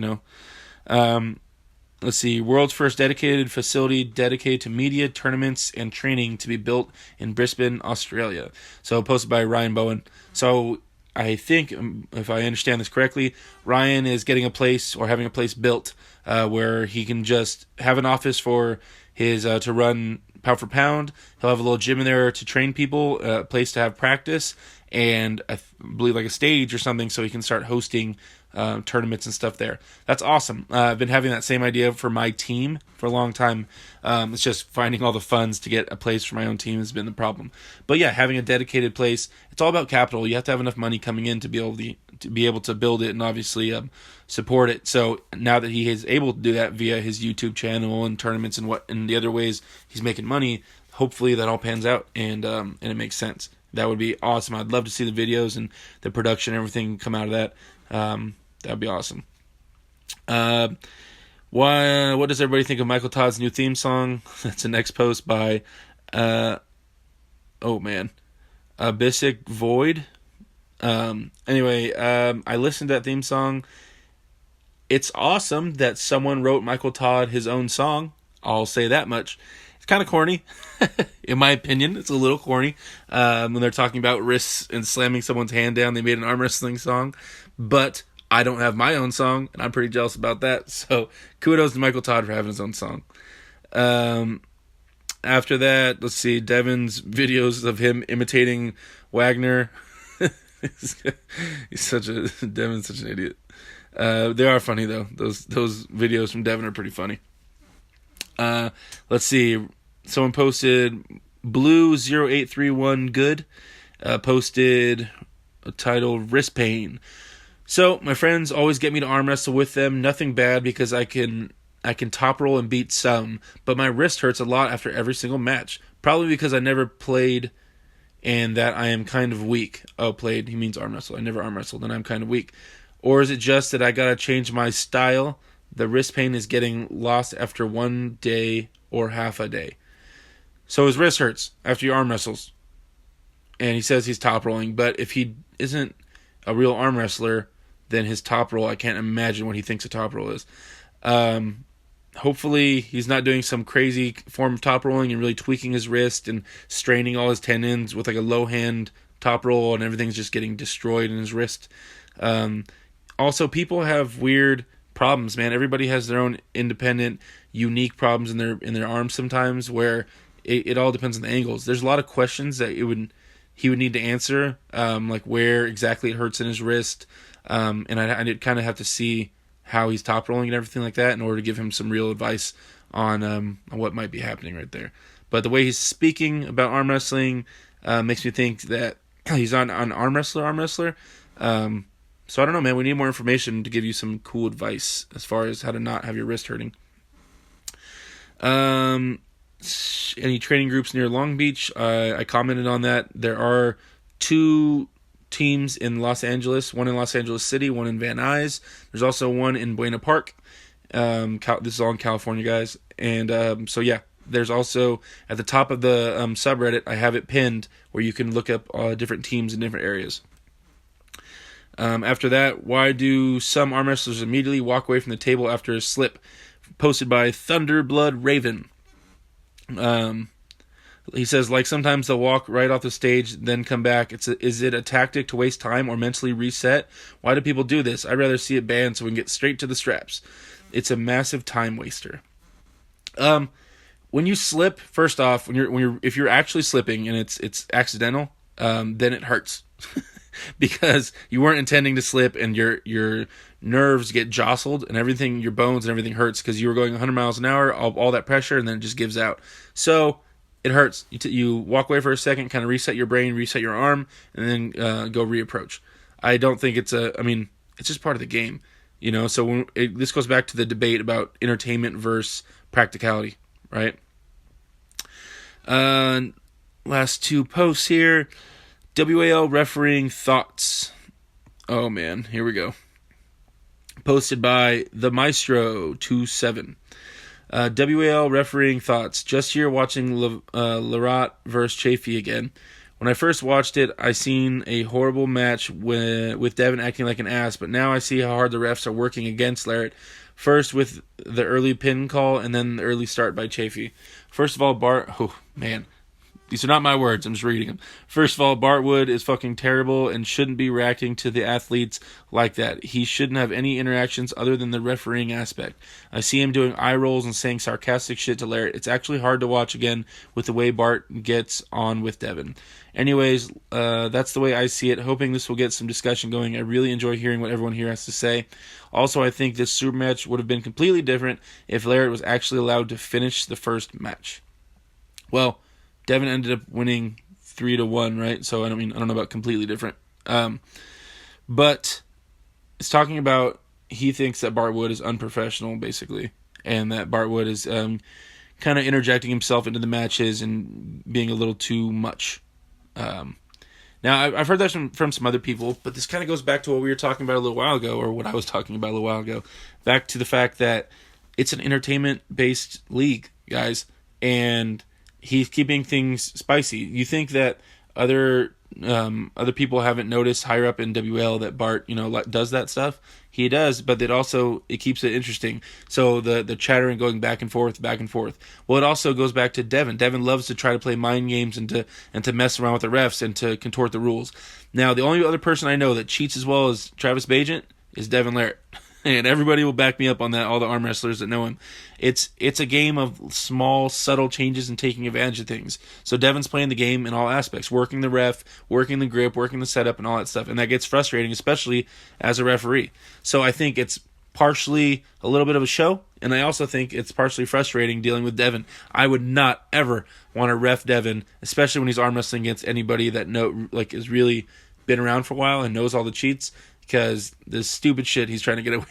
Let's see, world's first dedicated facility dedicated to media, tournaments, and training to be built in Brisbane, Australia. So posted by Ryan Bowen. So I think, if I understand this correctly, Ryan is getting a place or having a place built where he can just have an office for his to run pound for pound. He'll have a little gym in there to train people, a place to have practice, and I believe like a stage or something, so he can start hosting tournaments and stuff there. That's awesome. I've been having that same idea for my team for a long time. It's just finding all the funds to get a place for my own team has been the problem. But yeah, having a dedicated place, it's all about capital. You have to have enough money coming in to be able to build it and obviously support it. So now that he is able to do that via his YouTube channel and tournaments and the other ways he's making money, hopefully that all pans out and it makes sense. That would be awesome. I'd love to see the videos and the production, everything come out of that. That would be awesome. What does everybody think of Michael Todd's new theme song? That's the next post by Abyssic Void. Anyway, I listened to that theme song. It's awesome that someone wrote Michael Todd his own song. I'll say that much. It's kind of corny, in my opinion. It's a little corny. When they're talking about wrists and slamming someone's hand down, they made an arm wrestling song. But I don't have my own song, and I'm pretty jealous about that. So kudos to Michael Todd for having his own song. After that, let's see, Devin's videos of him imitating Wagner. Devin's such an idiot. They are funny though. Those videos from Devin are pretty funny. Let's see. Someone posted Blue0831 Good posted a title Wrist Pain. So my friends always get me to arm wrestle with them. Nothing bad because I can top roll and beat some, but my wrist hurts a lot after every single match. Probably because I never played and that I am kind of weak. Oh, played, he means arm wrestle. I never arm wrestled and I'm kind of weak. Or is it just that I gotta change my style? The wrist pain is getting lost after one day or half a day. So his wrist hurts after he arm wrestles. And he says he's top rolling, but if he isn't a real arm wrestler, then his top roll, I can't imagine what he thinks a top roll is. Hopefully he's not doing some crazy form of top rolling and really tweaking his wrist and straining all his tendons with like a low hand top roll and everything's just getting destroyed in his wrist. Also, people have weird problems, man. Everybody has their own independent, unique problems in their arms sometimes where it all depends on the angles. There's a lot of questions that he would need to answer, like where exactly it hurts in his wrist. And I'd kind of have to see how he's top rolling and everything like that in order to give him some real advice on what might be happening right there. But the way he's speaking about arm wrestling makes me think that he's on arm wrestler. So I don't know, man. We need more information to give you some cool advice as far as how to not have your wrist hurting. Any training groups near Long Beach? I commented on that. There are 2 teams in Los Angeles, one in Los Angeles City, one in Van Nuys. There's also one in Buena Park. This is all in California, guys. And so yeah, there's also at the top of the subreddit, I have it pinned where you can look up different teams in different areas. After that, why do some arm wrestlers immediately walk away from the table after a slip? Posted by Thunderblood Raven. He says, like, sometimes they'll walk right off the stage, then come back. Is it a tactic to waste time or mentally reset? Why do people do this? I'd rather see it banned so we can get straight to the straps. It's a massive time waster. When you slip, first off, if you're actually slipping and it's accidental, then it hurts. Because you weren't intending to slip and your nerves get jostled and everything, your bones and everything hurts because you were going 100 miles an hour, all that pressure, and then it just gives out. So it hurts. You walk away for a second, kind of reset your brain, reset your arm, and then go reapproach. I don't think it's just part of the game, you know. So this goes back to the debate about entertainment versus practicality, right? Last 2 posts here. WAL refereeing thoughts. Oh man, here we go. Posted by the Maestro 27. WAL refereeing thoughts. Just here watching Larat versus Chafee again. When I first watched it, I seen a horrible match with Devin acting like an ass, but now I see how hard the refs are working against Larrett. First with the early pin call and then the early start by Chafee. First of all, oh man, These are not my words. I'm just reading them. First of all, Bart Wood is fucking terrible and shouldn't be reacting to the athletes like that. He shouldn't have any interactions other than the refereeing aspect. I see him doing eye rolls and saying sarcastic shit to Larry. It's actually hard to watch again with the way Bart gets on with Devin. Anyways, that's the way I see it. Hoping this will get some discussion going. I really enjoy hearing what everyone here has to say. Also, I think this super match would have been completely different if Larry was actually allowed to finish the first match. Well, Devin ended up winning 3-1, right? So I don't know about completely different. But it's talking about he thinks that Bart Wood is unprofessional, basically, and that Bart Wood is kind of interjecting himself into the matches and being a little too much. Now, I've heard that from some other people, but this kind of goes back to what we were talking about a little while ago, or what I was talking about a little while ago, back to the fact that it's an entertainment-based league, guys, and he's keeping things spicy. You think that other people haven't noticed higher up in WL that Bart, does that stuff? He does, but it keeps it interesting. So the chattering going back and forth. Well, it also goes back to Devin. Devin loves to try to play mind games and to mess around with the refs and to contort the rules. Now, the only other person I know that cheats as well as Travis Bagent is Devin Larratt. And everybody will back me up on that, all the arm wrestlers that know him. It's a game of small, subtle changes and taking advantage of things. So Devin's playing the game in all aspects, working the ref, working the grip, working the setup, and all that stuff. And that gets frustrating, especially as a referee. So I think it's partially a little bit of a show, and I also think it's partially frustrating dealing with Devin. I would not ever want to ref Devin, especially when he's arm wrestling against anybody that is really been around for a while and knows all the cheats. Because the stupid shit he's trying to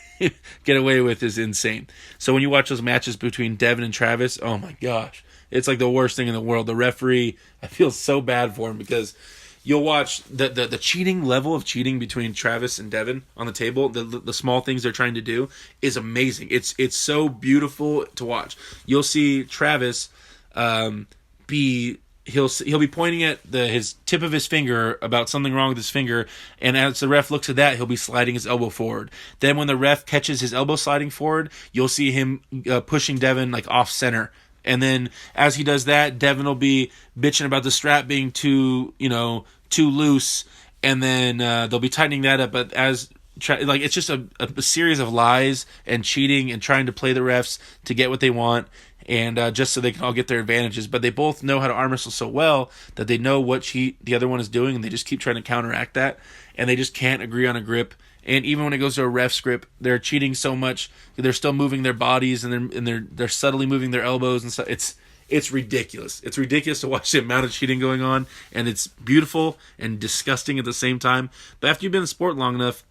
get away with is insane. So when you watch those matches between Devin and Travis, oh my gosh, it's like the worst thing in the world. The referee, I feel so bad for him because you'll watch the cheating level of cheating between Travis and Devin on the table. The small things they're trying to do is amazing. It's so beautiful to watch. You'll see Travis He'll be pointing at his tip of his finger about something wrong with his finger, and as the ref looks at that, he'll be sliding his elbow forward. Then when the ref catches his elbow sliding forward, you'll see him pushing Devin like off center. And then as he does that, Devin will be bitching about the strap being too loose, and then they'll be tightening that up. But it's just a series of lies and cheating and trying to play the refs to get what they want. And just so they can all get their advantages. But they both know how to arm wrestle so well that they know what cheat the other one is doing, and they just keep trying to counteract that. And they just can't agree on a grip. And even when it goes to a ref's grip, they're cheating so much. They're still moving their bodies, and they're subtly moving their elbows and stuff. It's ridiculous. It's ridiculous to watch the amount of cheating going on, and it's beautiful and disgusting at the same time. But after you've been in the sport long enough,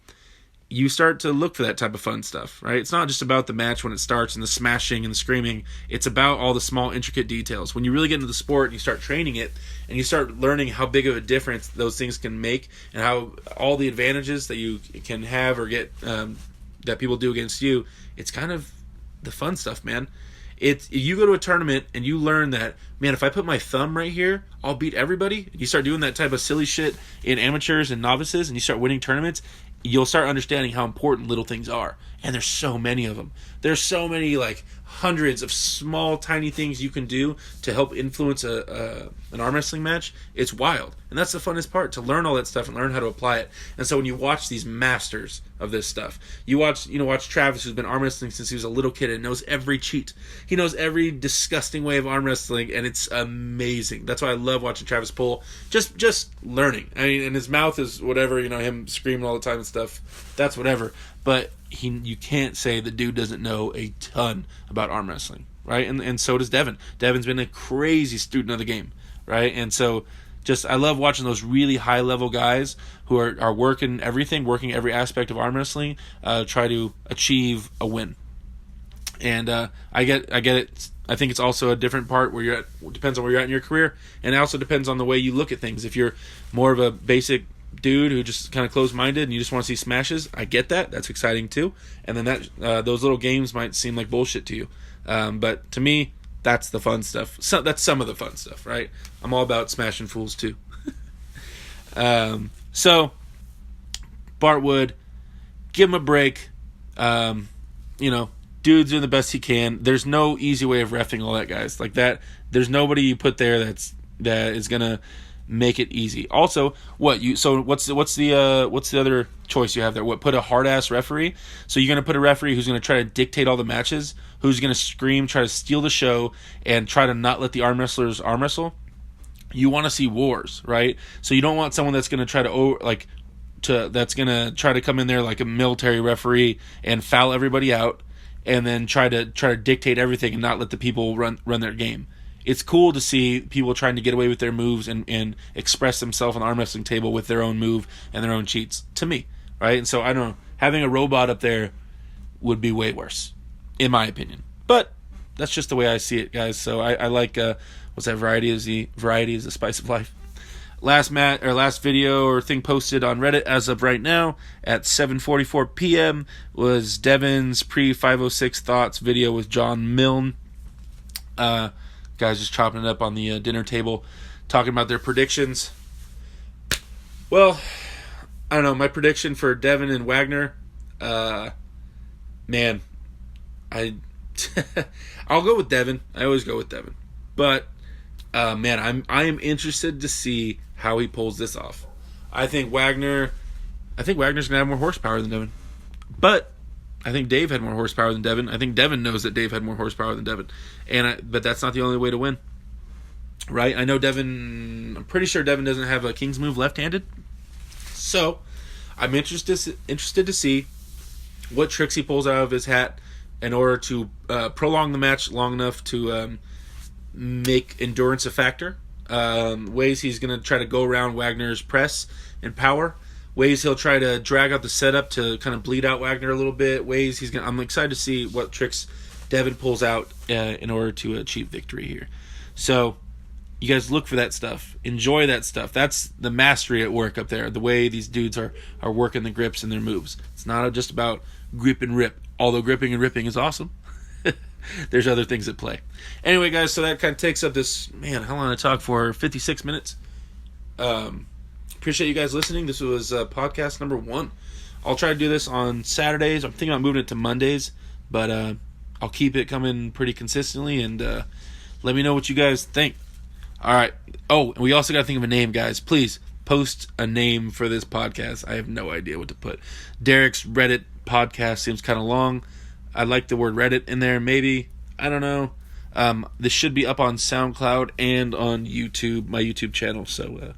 you start to look for that type of fun stuff, right? It's not just about the match when it starts and the smashing and the screaming. It's about all the small, intricate details. When you really get into the sport and you start training it and you start learning how big of a difference those things can make and how all the advantages that you can have or get that people do against you, it's kind of the fun stuff, man. You go to a tournament and you learn that, man, if I put my thumb right here, I'll beat everybody. You start doing that type of silly shit in amateurs and novices and you start winning tournaments, you'll start understanding how important little things are. And there's so many of them. There's so many, like, hundreds of small, tiny things you can do to help influence an arm wrestling match. It's wild. And that's the funnest part, to learn all that stuff and learn how to apply it. And so when you watch these masters of this stuff, you watch Travis, who's been arm wrestling since he was a little kid and knows every cheat. He knows every disgusting way of arm wrestling, and it's amazing. That's why I love watching Travis pull. Just learning. I mean, and his mouth is whatever, him screaming all the time and stuff. That's whatever. But you can't say the dude doesn't know a ton about arm wrestling, right? And so does Devin. Devin's been a crazy student of the game, right? And so I love watching those really high level guys who are working every aspect of arm wrestling, try to achieve a win. And I get it. I think it's also a different part where you're at. Depends on where you're at in your career, and it also depends on the way you look at things. If you're more of a basic dude who just kind of closed-minded and you just want to see smashes, I get that. That's exciting too. And then those little games might seem like bullshit to you, but to me, that's the fun stuff. So that's some of the fun stuff, right? I'm all about smashing fools too. So Bart Wood, give him a break. Dude's doing the best he can. There's no easy way of reffing all that, guys. Like that, there's nobody you put there that's that is gonna make it easy. Also, what's the other choice you have there? Put a hard ass referee? So you're gonna put a referee who's gonna try to dictate all the matches, who's gonna scream, try to steal the show, and try to not let the arm wrestlers arm wrestle? You want to see wars, right? So you don't want someone that's gonna try that's gonna try to come in there like a military referee and foul everybody out, and then try to dictate everything and not let the people run their game. It's cool to see people trying to get away with their moves and express themselves on the arm wrestling table with their own move and their own cheats, to me, right? And so, I don't know, having a robot up there would be way worse, in my opinion. But that's just the way I see it, guys. So I like, what's that, variety is the spice of life. Last video or thing posted on Reddit as of right now at 7:44 p.m. was Devin's pre-506 thoughts video with John Milne. Guys just chopping it up on the dinner table, talking about their predictions. Well, I don't know. My prediction for Devin and Wagner, man, I'll go with Devin. I always go with Devin, but man, I am interested to see how he pulls this off. I think Wagner's gonna have more horsepower than Devin, but I think Dave had more horsepower than Devin. I think Devin knows that Dave had more horsepower than Devin. But that's not the only way to win. Right? I know I'm pretty sure Devin doesn't have a King's move left-handed. So, I'm interested to see what tricks he pulls out of his hat in order to prolong the match long enough to make endurance a factor. Ways he's going to try to go around Wagner's press and power. Ways he'll try to drag out the setup to kind of bleed out Wagner a little bit. I'm excited to see what tricks Devin pulls out in order to achieve victory here. So, you guys look for that stuff. Enjoy that stuff. That's the mastery at work up there. The way these dudes are working the grips and their moves. It's not just about grip and rip. Although gripping and ripping is awesome. There's other things at play. Anyway, guys, so that kind of takes up this, man, how long did I talk for? 56 minutes. Appreciate you guys listening. This was podcast number 1. I'll try to do this on Saturdays. I'm thinking about moving it to Mondays, but I'll keep it coming pretty consistently, and let me know what you guys think. All right. Oh, and we also got to think of a name, guys. Please post a name for this podcast. I have no idea what to put. Derek's Reddit podcast seems kind of long. I like the word Reddit in there, maybe. I don't know. This should be up on SoundCloud and on YouTube, my YouTube channel, so